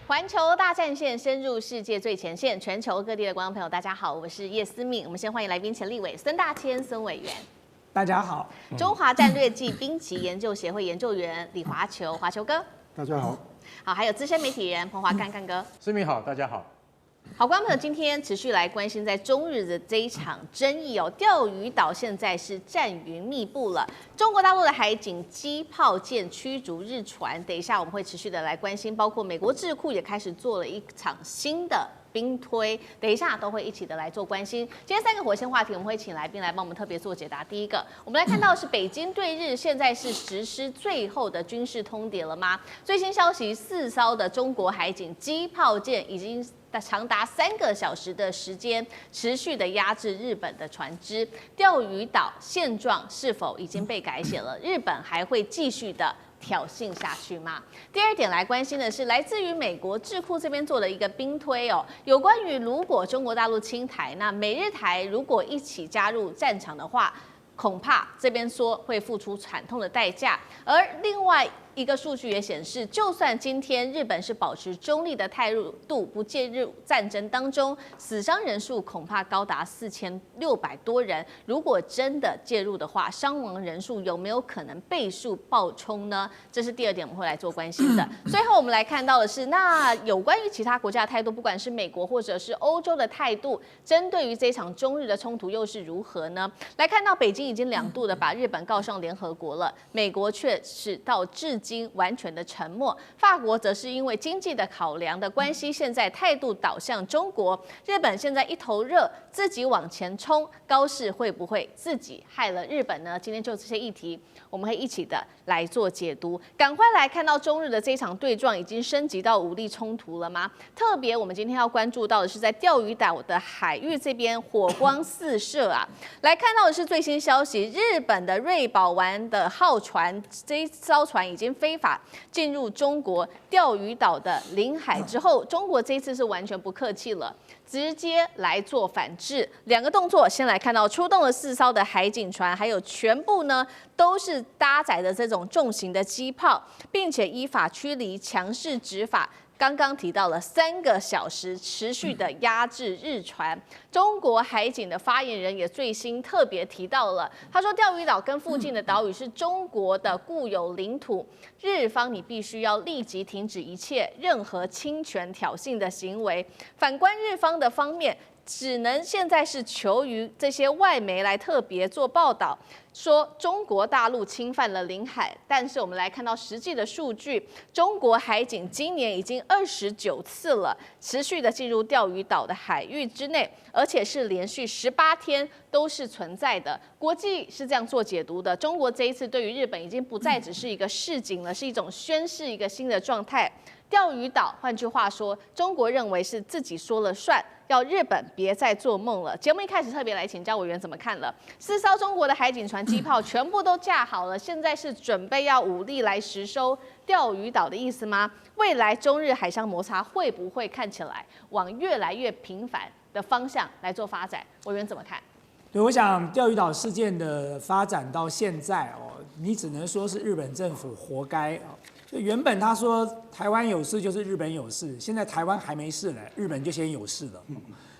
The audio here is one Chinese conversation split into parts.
环球大战线深入世界最前线，全球各地的观众朋友，大家好，我是叶思敏。我们先欢迎来宾前立委孙大千孙委员，大家好。中华战略暨兵棋研究协会研究员李华球，华球哥，大家好。好，还有资深媒体人彭华干哥。思敏好，大家好。好，观众朋友，今天持续来关心在中日的这一场争议哦。钓鱼岛现在是战云密布了，中国大陆的海警机炮舰驱逐日船。等一下我们会持续的来关心，包括美国智库也开始做了一场新的兵推，等一下都会一起的来做关心。今天3个火线话题，我们会请来宾来帮我们特别做解答。第一个，我们来看到的是北京对日现在是实施最后的军事通牒了吗？最新消息，4艘的中国海警机炮舰已经长达3个小时的时间，持续的压制日本的船只。钓鱼岛现状是否已经被改写了？日本还会继续的挑衅下去吗？第二点来关心的是来自于美国智库这边做的一个兵推哦，有关于如果中国大陆侵台，那美日台如果一起加入战场的话，恐怕这边说会付出惨痛的代价。而另外一个数据也显示，就算今天日本是保持中立的态度，不介入战争当中，死伤人数恐怕高达4600多人。如果真的介入的话，伤亡人数有没有可能倍数爆冲呢？这是第二点，我们会来做关心的。最后我们来看到的是，那有关于其他国家的态度，不管是美国或者是欧洲的态度，针对于这场中日的冲突又是如何呢？来看到北京已经2度的把日本告上联合国了，美国却是到至今完全的沉默。法国则是因为经济的考量的关系，现在态度导向中国。日本现在一头热，自己往前冲，高市会不会自己害了日本呢？今天就这些议题，我们会一起的来做解读。赶快来看到中日的这一场对撞已经升级到武力冲突了吗？特别我们今天要关注到的是在钓鱼岛的海域这边火光四射啊！来看到的是最新消息，日本的瑞宝丸的号船这一艘船已经非法进入中国钓鱼岛的领海之后，中国这一次是完全不客气了，直接来做反制。2个动作，先来看到出动了4艘的海警船，还有全部呢都是搭载的这种重型的机炮，并且依法驱离，强势执法。刚刚提到了3个小时持续的压制日船，中国海警的发言人也最新特别提到了，他说钓鱼岛跟附近的岛屿是中国的固有领土，日方你必须要立即停止一切任何侵权挑衅的行为。反观日方的方面，只能现在是求于这些外媒来特别做报道，说中国大陆侵犯了领海。但是我们来看到实际的数据，中国海警今年已经29次了，持续的进入钓鱼岛的海域之内，而且是连续18天都是存在的。国际是这样做解读的，中国这一次对于日本已经不再只是一个示警了，是一种宣示一个新的状态。钓鱼岛，换句话说，中国认为是自己说了算，要日本别再做梦了。节目一开始特别来请教委员怎么看了？4艘中国的海警船机炮全部都架好了，现在是准备要武力来实收钓鱼岛的意思吗？未来中日海上摩擦会不会看起来往越来越频繁的方向来做发展？委员怎么看？对，我想钓鱼岛事件的发展到现在哦，你只能说是日本政府活该啊。就原本他说台湾有事就是日本有事，现在台湾还没事呢，日本就先有事了。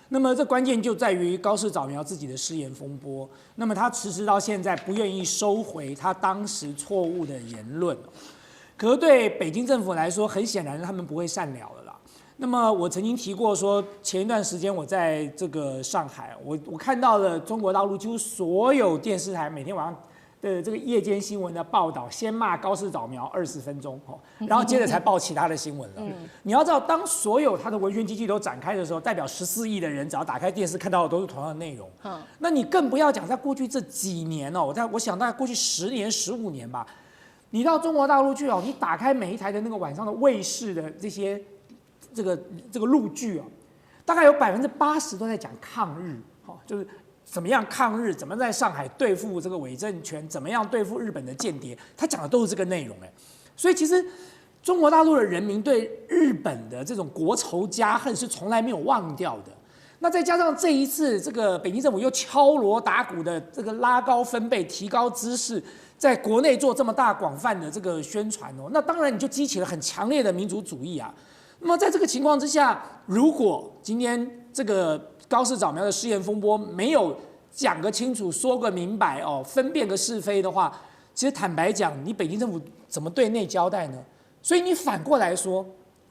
那么这关键就在于高市早苗自己的失言风波，那么他迟迟到现在不愿意收回他当时错误的言论。可是对北京政府来说，很显然他们不会善了了啦。那么我曾经提过说，前一段时间我在这个上海，我看到了中国大陆几乎所有电视台每天晚上的这个夜间新闻的报道，先骂高市早苗20分钟，然后接着才报其他的新闻了。你要知道，当所有他的文宣机器都展开的时候，代表14亿的人只要打开电视看到的都是同样的内容。那你更不要讲在过去这几年哦，我想大概过去10年、15年吧，你到中国大陆去哦，你打开每一台的那个晚上的卫视的这些这个陆剧哦，大概有80%都在讲抗日，就是。怎么样抗日？怎么在上海对付这个伪政权？怎么样对付日本的间谍？他讲的都是这个内容哎，所以其实中国大陆的人民对日本的这种国仇家恨是从来没有忘掉的。那再加上这一次这个北京政府又敲锣打鼓的这个拉高分贝、提高知识，在国内做这么大广泛的这个宣传哦，那当然你就激起了很强烈的民族主义啊。那么在这个情况之下，如果今天这个高市早苗的试验风波没有讲个清楚、说个明白哦，分辨个是非的话，其实坦白讲，你北京政府怎么对内交代呢？所以你反过来说，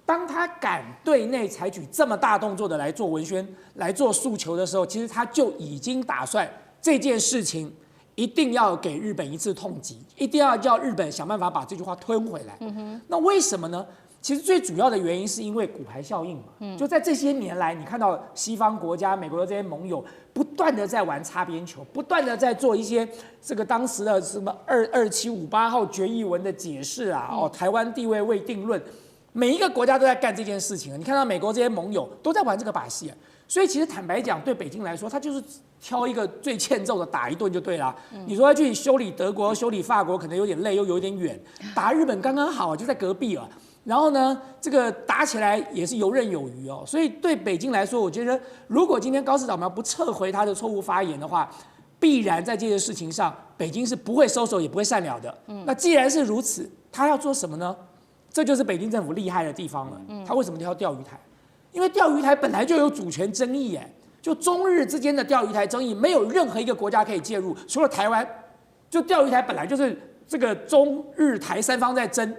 当他敢对内采取这么大动作的来做文宣、来做诉求的时候，其实他就已经打算这件事情一定要给日本一次痛击，一定要叫日本想办法把这句话吞回来。那为什么呢？其实最主要的原因是因为骨牌效应嘛，就在这些年来，你看到西方国家、美国的这些盟友不断的在玩擦边球，不断的在做一些这个当时的什么2758号决议文的解释啊，台湾地位未定论，每一个国家都在干这件事情。你看到美国这些盟友都在玩这个把戏，所以其实坦白讲，对北京来说，他就是挑一个最欠揍的打一顿就对了。你说要去修理德国、修理法国，可能有点累又有点远，打日本刚刚好，就在隔壁了。然后呢，这个打起来也是游刃有余哦。所以对北京来说，我觉得如果今天高市早苗不撤回他的错误发言的话，必然在这件事情上，北京是不会收手也不会善了的。那既然是如此，他要做什么呢？这就是北京政府厉害的地方了。他为什么挑钓鱼台？因为钓鱼台本来就有主权争议，就中日之间的钓鱼台争议，没有任何一个国家可以介入，除了台湾。就钓鱼台本来就是这个中日台三方在争。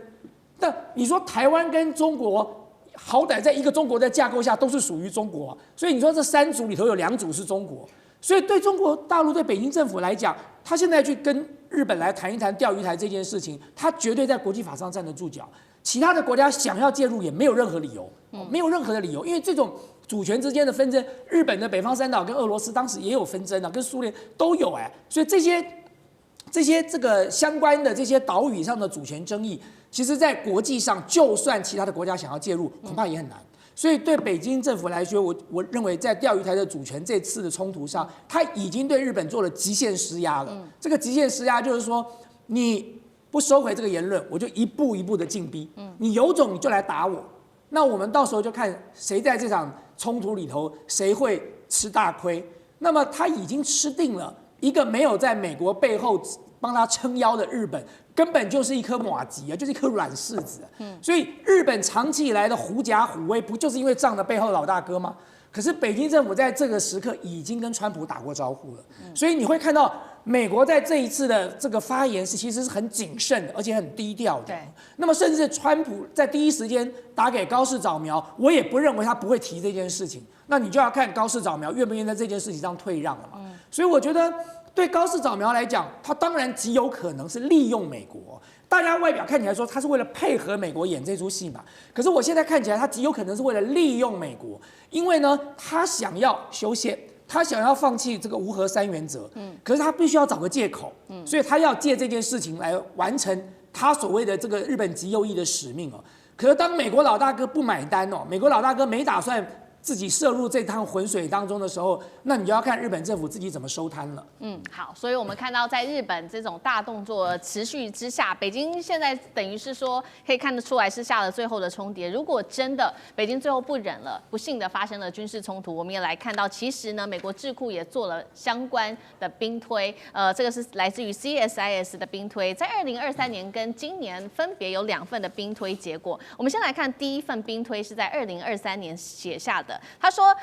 那你说台湾跟中国，好歹在一个中国的架构下都是属于中国，所以你说这3组里头有2组是中国，所以对中国大陆对北京政府来讲，他现在去跟日本来谈一谈钓鱼台这件事情，他绝对在国际法上站得住脚。其他的国家想要介入也没有任何理由，没有任何的理由，因为这种主权之间的纷争，日本的北方三岛跟俄罗斯当时也有纷争啊，跟苏联都有所以这些这个相关的这些岛屿上的主权争议，其实在国际上，就算其他的国家想要介入，恐怕也很难。所以对北京政府来说，我认为在钓鱼台的主权这次的冲突上，他已经对日本做了极限施压了。这个极限施压就是说，你不收回这个言论，我就一步一步的进逼。你有种你就来打我，那我们到时候就看谁在这场冲突里头谁会吃大亏。那么他已经吃定了一个没有在美国背后帮他撑腰的日本，根本就是一颗马吉就是一颗软柿子。所以日本长期以来的狐假虎威，不就是因为仗着背后老大哥吗？可是北京政府在这个时刻已经跟川普打过招呼了，所以你会看到美国在这一次的这个发言其实是很谨慎的，而且很低调的。那么甚至川普在第一时间打给高市早苗，我也不认为他不会提这件事情。那你就要看高市早苗愿不愿意在这件事情上退让了嘛。所以我觉得对高市早苗来讲，他当然极有可能是利用美国。大家外表看起来说他是为了配合美国演这出戏嘛，可是我现在看起来他极有可能是为了利用美国，因为呢他想要修宪，他想要放弃这个无核3原则，可是他必须要找个借口，所以他要借这件事情来完成他所谓的这个日本极右翼的使命哦。可是当美国老大哥不买单哦，美国老大哥没打算自己涉入这趟浑水当中的时候，那你就要看日本政府自己怎么收摊了。好，所以我们看到在日本这种大动作持续之下，北京现在等于是说可以看得出来是下了最后的冲跌。如果真的北京最后不忍了，不幸的发生了军事冲突，我们也来看到，其实呢，美国智库也做了相关的兵推，这个是来自于 CSIS 的兵推，在2023年跟今年分别有2份的兵推结果。我们先来看第一份兵推是在2023年写下的。他说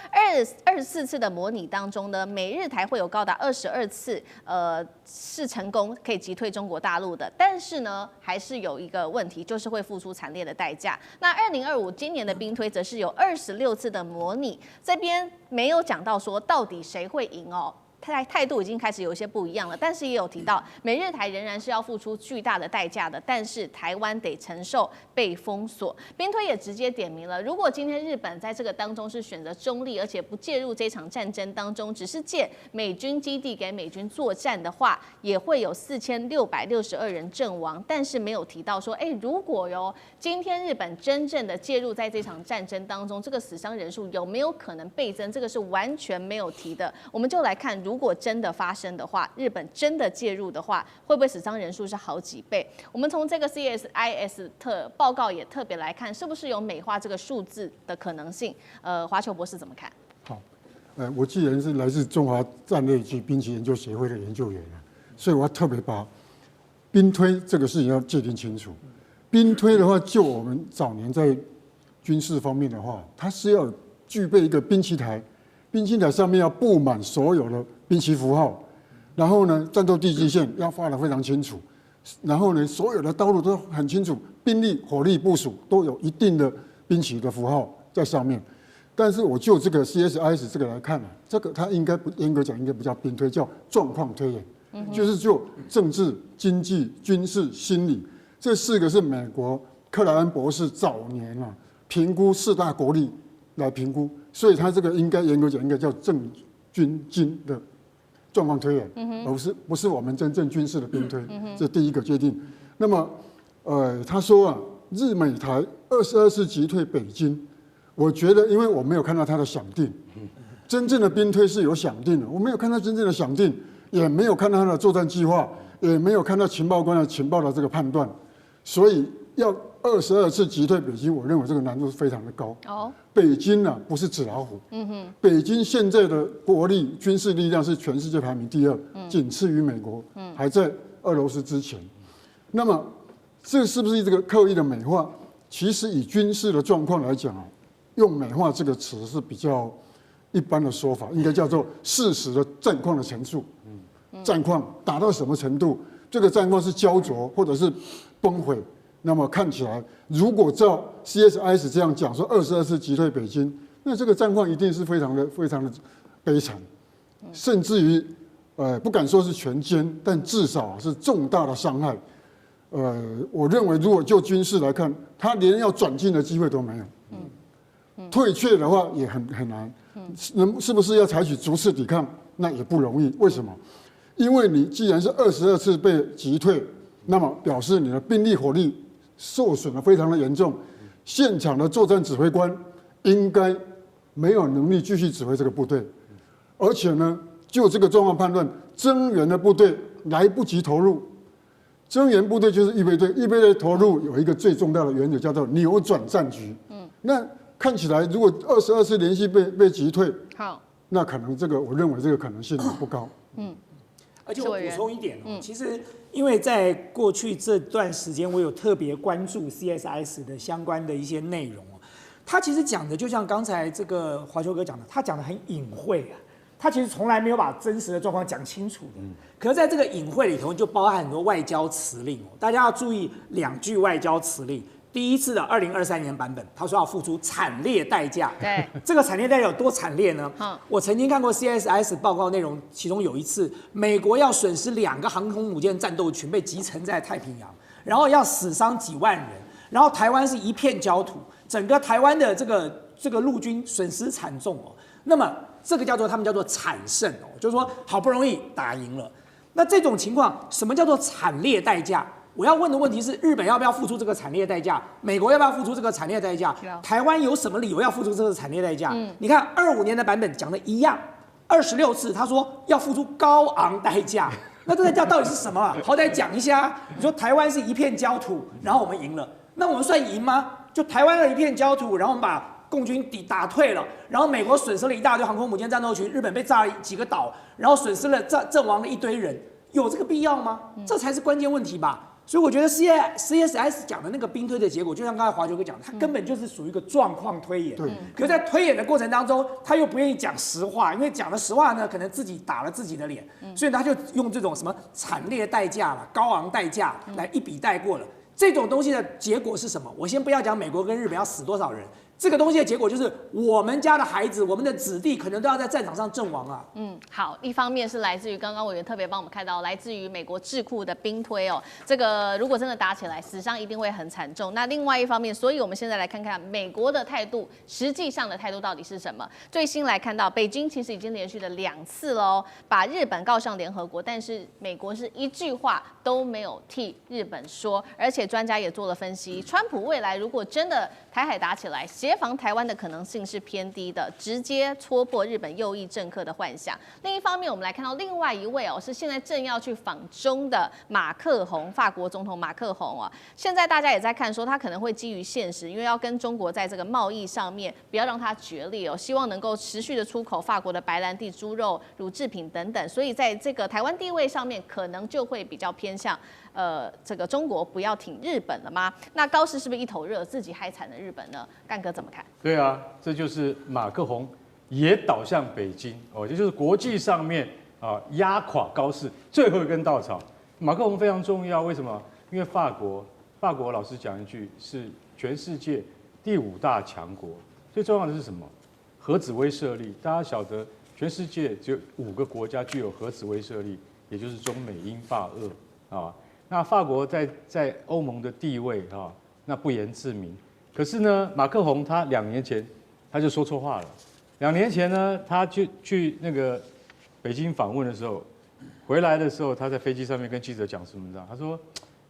24次的模拟当中呢，美日台会有高达22次是成功可以击退中国大陆的，但是呢还是有一个问题，就是会付出惨烈的代价。那2025今年的兵推则是有26次的模拟，这边没有讲到说到底谁会赢哦。态度已经开始有一些不一样了，但是也有提到美日台仍然是要付出巨大的代价的，但是台湾得承受被封锁。兵推也直接点明了，如果今天日本在这个当中是选择中立，而且不介入这场战争当中，只是借美军基地给美军作战的话，也会有4662人阵亡，但是没有提到说，如果今天日本真正的介入在这场战争当中，这个死伤人数有没有可能倍增，这个是完全没有提的。我们就来看，如果真的发生的话，日本真的介入的话，会不会死伤人数是好几倍？我们从这个 CSIS 报告也特别来看，是不是有美化这个数字的可能性？华球博士怎么看？好，我既然是来自中华战略及兵器研究协会的研究员所以我要特别把兵推这个事情要界定清楚。兵推的话，就我们早年在军事方面的话，它是要具备一个兵棋台，兵棋台上面要布满所有的兵棋符号，然后呢，战斗地基线要画得非常清楚，然后呢，所有的道路都很清楚，兵力、火力部署都有一定的兵棋的符号在上面。但是我就这个 CSIS 这个来看啊，这个它应该不严格讲应该不叫兵推，叫状况推演，就是就政治、经济、军事、心理这4个是美国克莱恩博士早年啊评估4大国力来评估，所以他这个应该严格讲应该叫政军经的状况推演，而不是我们真正军事的兵推，这第一个决定。那么他说啊，日美台22次击退北京。我觉得，因为我没有看到他的想定，真正的兵推是有想定的，我没有看到真正的想定，也没有看到他的作战计划，也没有看到情报官的情报的这个判断，所以要22次击退北京，我认为这个难度是非常的高。北京呢不是纸老虎，北京现在的国力、军事力量是全世界排名第2，仅次于美国，还在俄罗斯之前。那么这是不是这个刻意的美化？其实以军事的状况来讲啊。用美化这个词是比较一般的说法，应该叫做事实的战况的陈述。战况达到什么程度？这个战况是焦灼或者是崩毁？那么看起来，如果照 CSIS 这样讲说22次击退北京，那这个战况一定是非常的悲惨，甚至于不敢说是全歼，但至少是重大的伤害。我认为如果就军事来看，他连要转进的机会都没有。退却的话也很难，是不是要采取逐次抵抗？那也不容易。为什么？因为你既然是22次被击退，那么表示你的兵力火力受损的非常的严重，现场的作战指挥官应该没有能力继续指挥这个部队，而且呢，就这个状况判断，增援的部队来不及投入。增援部队就是预备队，预备队投入有一个最重要的原则，叫做扭转战局。那看起来，如果22次连续被击退，好，那可能这个我认为这个可能性不高。而且我补充一点其实因为在过去这段时间，我有特别关注 CSIS 的相关的一些内容他其实讲的就像刚才这个华秋哥讲的，他讲的很隐晦啊。他其实从来没有把真实的状况讲清楚的，可是在这个隐晦里头就包含很多外交辞令大家要注意2句外交辞令。第一次的2023年版本，他说要付出惨烈代价。对，这个惨烈代价有多惨烈呢？我曾经看过 CSIS 报告内容，其中有一次，美国要损失2个航空母舰战斗群被击沉在太平洋，然后要死伤几万人，然后台湾是一片焦土，整个台湾的这个陆军损失惨重那么这个他们叫做惨胜就是说好不容易打赢了。那这种情况，什么叫做惨烈代价？我要问的问题是，日本要不要付出这个惨烈代价？美国要不要付出这个惨烈代价？台湾有什么理由要付出这个惨烈代价？你看25年的版本讲的一样，26次他说要付出高昂代价，那这个代价到底是什么好歹讲一下。你说台湾是一片焦土，然后我们赢了，那我们算赢吗？就台湾的一片焦土，然后我们把共军打退了，然后美国损失了一大堆航空母舰战斗群，日本被炸了几个岛，然后损失了阵亡了一堆人，有这个必要吗？这才是关键问题吧。所以我觉得 CSIS 讲的那个兵推的结果，就像刚才华球哥讲的，它根本就是属于一个状况推演。对。可是在推演的过程当中，他又不愿意讲实话，因为讲了实话呢，可能自己打了自己的脸，所以他就用这种什么惨烈代价了、高昂代价来一笔带过了。这种东西的结果是什么？我先不要讲美国跟日本要死多少人。这个东西的结果就是，我们家的孩子、我们的子弟可能都要在战场上阵亡啊。好，一方面是来自于刚刚委员特别帮我们看到，来自于美国智库的兵推这个如果真的打起来，死伤一定会很惨重。那另外一方面，所以我们现在来看看美国的态度，实际上的态度到底是什么？最新来看到，北京其实已经连续的2次把日本告上联合国，但是美国是一句话都没有替日本说，而且专家也做了分析，川普未来如果真的台海打起来，协防台湾的可能性是偏低的，直接戳破日本右翼政客的幻想。另一方面，我们来看到另外一位是现在正要去访中的马克宏，法国总统马克宏现在大家也在看说他可能会基于现实，因为要跟中国在这个贸易上面不要让它决裂希望能够持续的出口法国的白兰地、猪肉、乳制品等等，所以在这个台湾地位上面可能就会比较偏向这个中国不要挺日本了吗？那高市是不是一头热，自己害惨了日本呢？干哥怎么看？对啊，这就是马克宏也倒向北京哦，也就是国际上面啊压垮高市最后一根稻草。马克宏非常重要，为什么？因为法国老实讲一句是全世界第5大强国，最重要的是什么？核子威慑力。大家晓得，全世界只有5个国家具有核子威慑力，也就是中美英法俄啊。那法国在欧盟的地位啊，那不言自明。可是呢，马克宏他2年前他就说错话了。2年前呢，他去那个北京访问的时候，回来的时候，他在飞机上面跟记者讲什么呢？他说，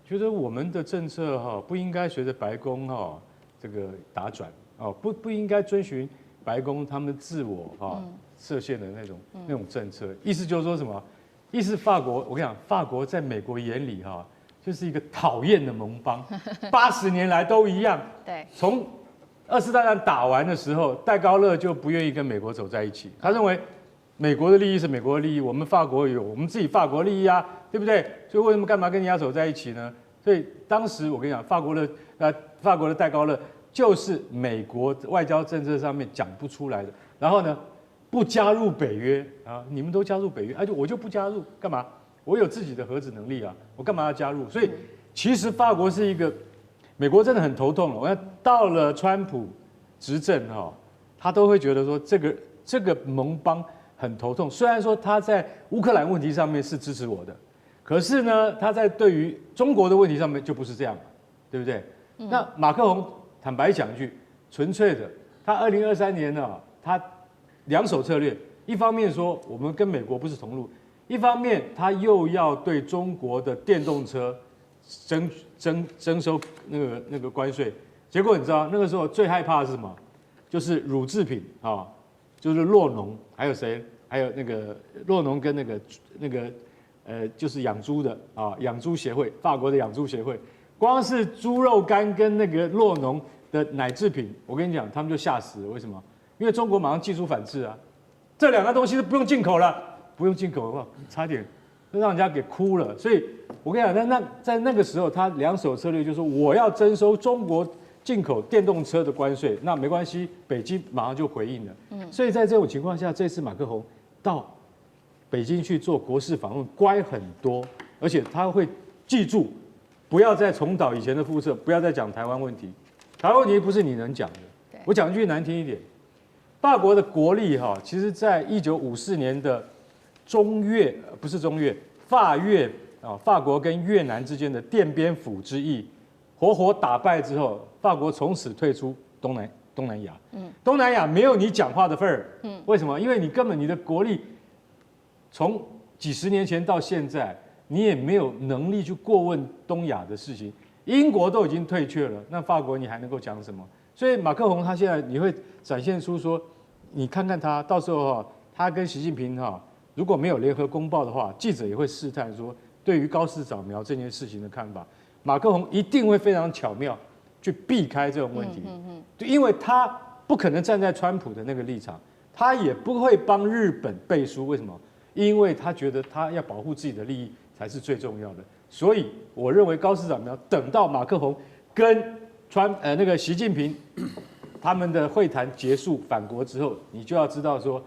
觉得我们的政策哈不应该随着白宫哈这个打转哦，不应该遵循白宫他们自我哈设限的那种政策。意思就是说什么？意思法国，我跟你讲，法国在美国眼里哈就是一个讨厌的盟邦，80年来都一样。对，从2次大战打完的时候，戴高乐就不愿意跟美国走在一起，他认为美国的利益是美国的利益，我们法国有我们自己法国利益啊，对不对？所以为什么干嘛跟人家走在一起呢？所以当时我跟你讲，法国的戴高乐就是美国外交政策上面讲不出来的，然后呢，不加入北约啊，你们都加入北约，我就不加入，干嘛？我有自己的核子能力啊，我干嘛要加入？所以其实法国是一个，美国真的很头痛了。我看到了川普执政哈，他都会觉得说这个盟邦很头痛。虽然说他在乌克兰问题上面是支持我的，可是呢，他在对于中国的问题上面就不是这样，对不对？那马克宏坦白讲一句，纯粹的，他2023年呢，他2手策略，一方面说我们跟美国不是同路。一方面，他又要对中国的电动车征收那个关税，结果你知道那个时候最害怕的是什么？就是乳制品啊，就是酪农，还有谁？还有那个酪农跟那个就是养猪的啊，养猪协会，法国的养猪协会，光是猪肉干跟那个酪农的奶制品，我跟你讲，他们就嚇死了。为什么？因为中国马上技术反制啊，这2个东西是不用进口了。不用进口的话，差点就让人家给哭了。所以我跟你讲，在那个时候，他2手策略就是说，我要征收中国进口电动车的关税，那没关系，北京马上就回应了。所以在这种情况下，这次马克宏到北京去做国事访问，乖很多，而且他会记住，不要再重蹈以前的覆辙，不要再讲台湾问题。台湾问题不是你能讲的。我讲一句难听一点，法国的国力哈，其实在1954年的法越啊，法国跟越南之间的奠边府之役，活活打败之后，法国从此退出东南亚。东南亚没有你讲话的份儿。为什么？因为你根本你的国力从几十年前到现在，你也没有能力去过问东亚的事情。英国都已经退却了，那法国你还能够讲什么？所以马克宏他现在你会展现出说，你看看他到时候哈，他跟习近平哈。如果没有联合公报的话，记者也会试探说对于高市早苗这件事情的看法。马克宏一定会非常巧妙去避开这种问题，因为他不可能站在川普的那个立场，他也不会帮日本背书。为什么？因为他觉得他要保护自己的利益才是最重要的。所以我认为高市早苗等到马克宏跟那个习近平他们的会谈结束返国之后，你就要知道说。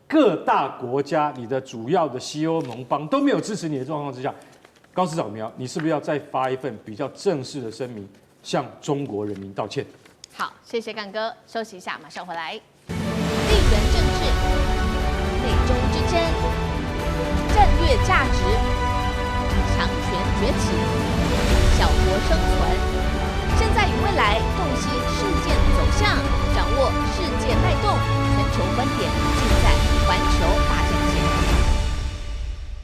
各大国家，你的主要的西欧盟邦都没有支持你的状况之下，高市早苗，你是不是要再发一份比较正式的声明，向中国人民道歉？好，谢谢干哥，休息一下，马上回来。地缘政治、美中之争、战略价值、强权崛起、小国生存，现在与未来洞悉事件走向。